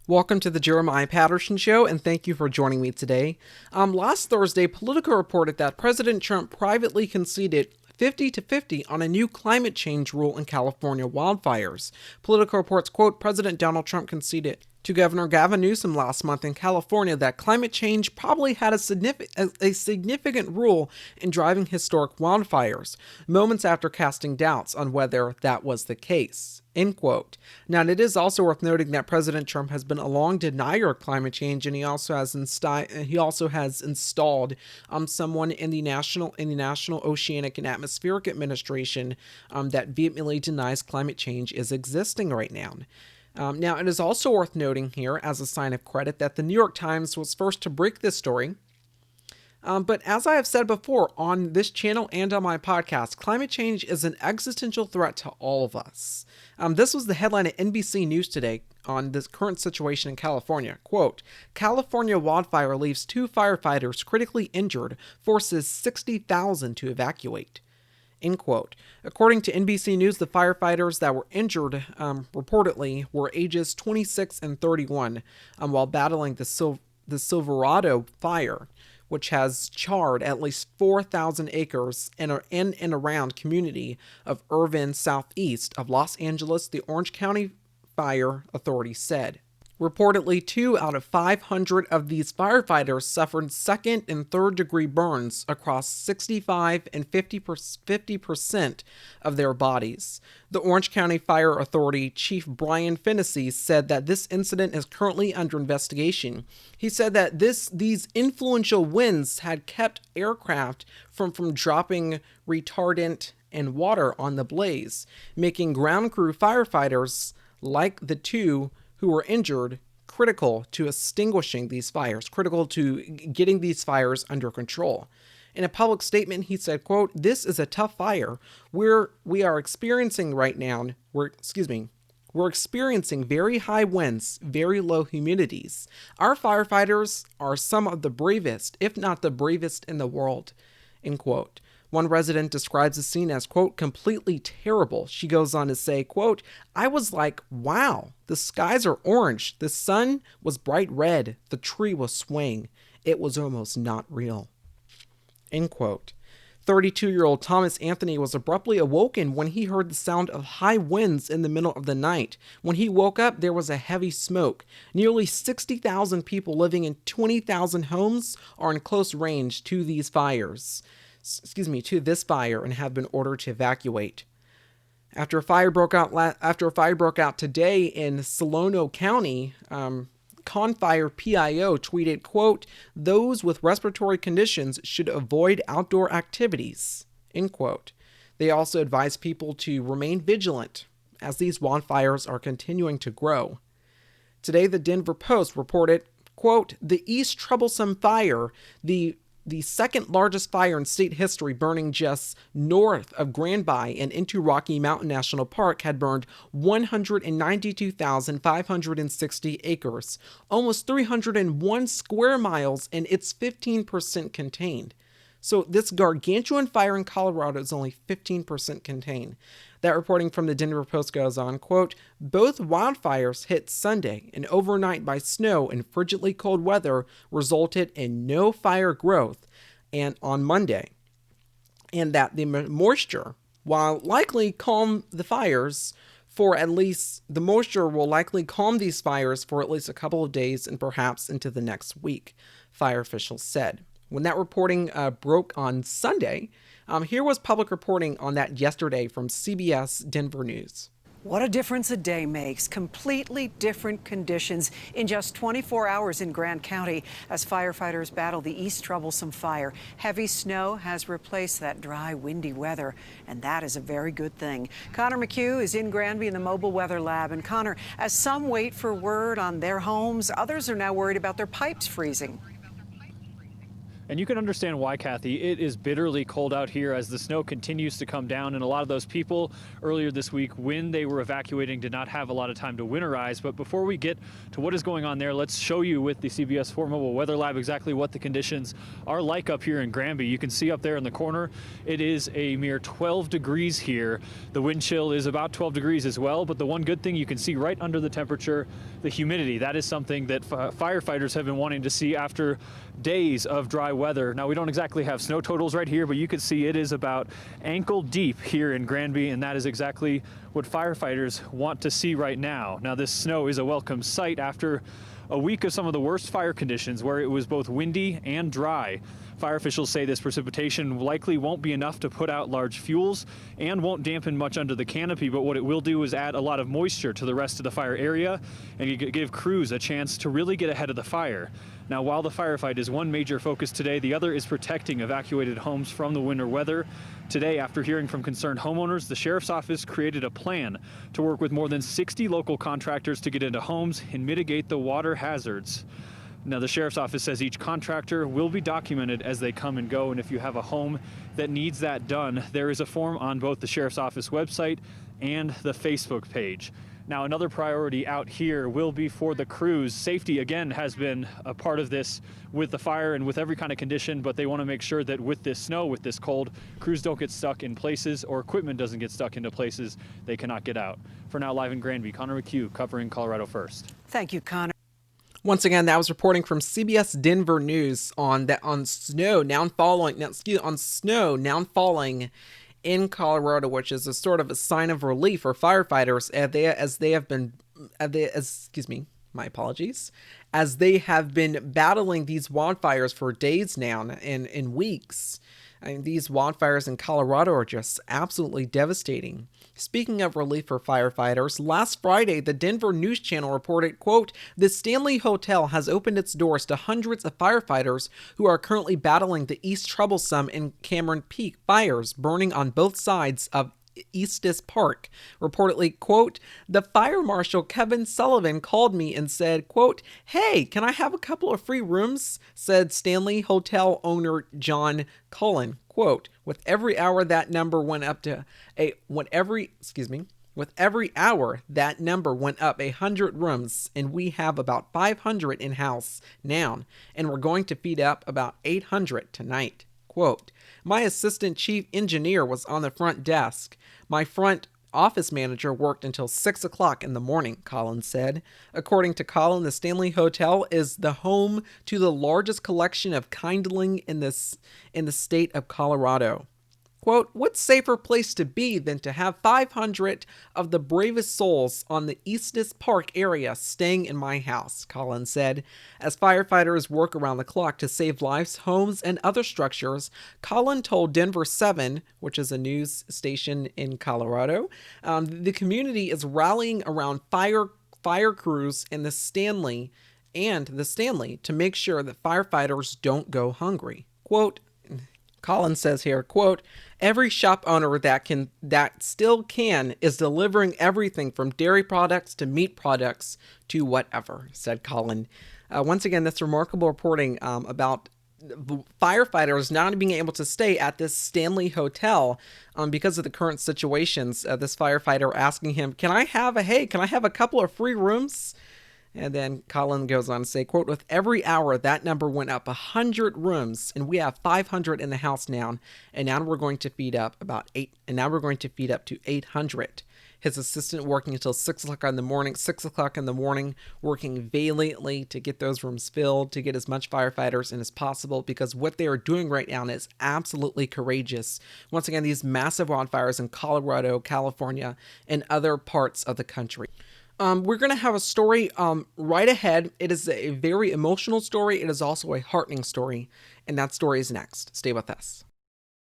Welcome to the Jeremiah Patterson Show, and thank you for joining me today. Last Thursday, Politico reported that President Trump privately conceded 50-50 on a new climate change rule in California wildfires. Politico reports, quote, President Donald Trump conceded to Governor Gavin Newsom last month in California that climate change probably had a significant role in driving historic wildfires, moments after casting doubts on whether that was the case. End quote. Now, it is also worth noting that President Trump has been a long denier of climate change, and he also has installed someone in the National Oceanic and Atmospheric Administration that vehemently denies climate change is existing right now. Now, it is also worth noting here, as a sign of credit, that the New York Times was first to break this story. But as I have said before on this channel and on my podcast, climate change is an existential threat to all of us. This was the headline at NBC News today on this current situation in California. Quote, California wildfire leaves 2 firefighters critically injured, forces 60,000 to evacuate. End quote. According to NBC News, the firefighters that were injured reportedly were ages 26 and 31 while battling the Silverado fire, which has charred at least 4,000 acres in and around community of Irvine, southeast of Los Angeles, the Orange County Fire Authority said. Reportedly, 2 out of 500 of these firefighters suffered second and third degree burns across 65 and 50% of their bodies. The Orange County Fire Authority Chief Brian Fennessy said that this incident is currently under investigation. He said that these influential winds had kept aircraft from dropping retardant and water on the blaze, making ground crew firefighters like the 2 who were injured critical to extinguishing these fires, critical to getting these fires under control. In a public statement, he said, quote, this is a tough fire we are experiencing right now. We're experiencing very high winds, very low humidities. Our firefighters are some of the bravest, if not the bravest in the world, end quote. One resident describes the scene as, quote, completely terrible. She goes on to say, quote, I was like, wow, the skies are orange. The sun was bright red. The tree was swaying. It was almost not real. End quote. 32-year-old Thomas Anthony was abruptly awoken when he heard the sound of high winds in the middle of the night. When he woke up, there was a heavy smoke. Nearly 60,000 people living in 20,000 homes are in close range to this fire and have been ordered to evacuate. After a fire broke out today in Solano County, Confire PIO tweeted, quote, those with respiratory conditions should avoid outdoor activities, end quote. They also advised people to remain vigilant as these wildfires are continuing to grow. Today, the Denver Post reported, quote, the East Troublesome Fire, the second largest fire in state history, burning just north of Granby and into Rocky Mountain National Park, had burned 192,560 acres, almost 301 square miles, and it's 15% contained. So this gargantuan fire in Colorado is only 15% contained. That reporting from the Denver Post goes on, quote, both wildfires hit Sunday, and overnight by snow and frigidly cold weather resulted in no fire growth and on Monday. And that the moisture, while likely calm the fires for at least, the moisture will likely calm these fires for at least a couple of days and perhaps into the next week, fire officials said. When that reporting broke on Sunday, here was public reporting on that yesterday from CBS Denver News. What a difference a day makes. Completely different conditions in just 24 hours in Grant County as firefighters battle the East Troublesome Fire. Heavy snow has replaced that dry, windy weather, and that is a very good thing. Connor McHugh is in Granby in the Mobile Weather Lab. And Connor, as some wait for word on their homes, others are now worried about their pipes freezing. And you can understand why, Kathy. It is bitterly cold out here as the snow continues to come down, and a lot of those people earlier this week when they were evacuating did not have a lot of time to winterize. But before we get to what is going on there, let's show you with the CBS 4 Mobile Weather Lab exactly what the conditions are like up here in Granby. You can see up there in the corner, it is a mere 12 degrees here. The wind chill is about 12 degrees as well, but the one good thing you can see right under the temperature, the humidity. That is something that firefighters have been wanting to see after days of dry weather. Now, we don't exactly have snow totals right here, but you can see it is about ankle deep here in Granby, and that is exactly what firefighters want to see right now. Now, this snow is a welcome sight after a week of some of the worst fire conditions where it was both windy and dry. Fire officials say this precipitation likely won't be enough to put out large fuels and won't dampen much under the canopy, but what it will do is add a lot of moisture to the rest of the fire area and give crews a chance to really get ahead of the fire. Now, while the firefight is one major focus today, the other is protecting evacuated homes from the winter weather. Today, after hearing from concerned homeowners, the sheriff's office created a plan to work with more than 60 local contractors to get into homes and mitigate the water hazards. Now, the sheriff's office says each contractor will be documented as they come and go, and if you have a home that needs that done, there is a form on both the sheriff's office website and the Facebook page. Now, another priority out here will be for the crews. Safety, again, has been a part of this with the fire and with every kind of condition, but they want to make sure that with this snow, with this cold, crews don't get stuck in places or equipment doesn't get stuck into places they cannot get out. For now, live in Granby, Connor McHugh covering Colorado First. Thank you, Connor. Once again, that was reporting from CBS Denver News on snow now falling in Colorado, which is a sort of a sign of relief for firefighters as they have been battling these wildfires for days now and in weeks. I mean, these wildfires in Colorado are just absolutely devastating. Speaking of relief for firefighters, last Friday, the Denver News Channel reported, quote, "The Stanley Hotel has opened its doors to hundreds of firefighters who are currently battling the East Troublesome and Cameron Peak fires burning on both sides of Eastis Park." Reportedly, quote, "The fire marshal Kevin Sullivan called me and said, quote, 'Hey, can I have a couple of free rooms?' said Stanley Hotel owner John Cullen. Quote, with every hour that number went up 100 rooms, and we have about 500 in-house now, and we're going to feed up about 800 tonight." Quote, "My assistant chief engineer was on the front desk. My front office manager worked until 6 o'clock in the morning," Collins said. According to Collins, the Stanley Hotel is the home to the largest collection of kindling in the state of Colorado. Quote, "What safer place to be than to have 500 of the bravest souls on the Eastis Park area staying in my house," Collins said. As firefighters work around the clock to save lives, homes, and other structures, Collins told Denver 7, which is a news station in Colorado, the community is rallying around fire crews in the Stanley to make sure that firefighters don't go hungry. Quote, Collins says here, quote, "Every shop owner that still can is delivering everything from dairy products to meat products to whatever," said Collins. Once again, that's remarkable reporting about firefighters not being able to stay at this Stanley Hotel because of the current situations. This firefighter asking him, can I have a couple of free rooms? And then Colin goes on to say, quote, "With every hour, that number went up 100 rooms, and we have 500 in the house now, and now we're going to feed up to 800. His assistant working until 6 o'clock in the morning, working valiantly to get those rooms filled, to get as much firefighters in as possible, because what they are doing right now is absolutely courageous. Once again, these massive wildfires in Colorado, California, and other parts of the country. We're going to have a story right ahead. It is a very emotional story. It is also a heartening story, and that story is next. Stay with us.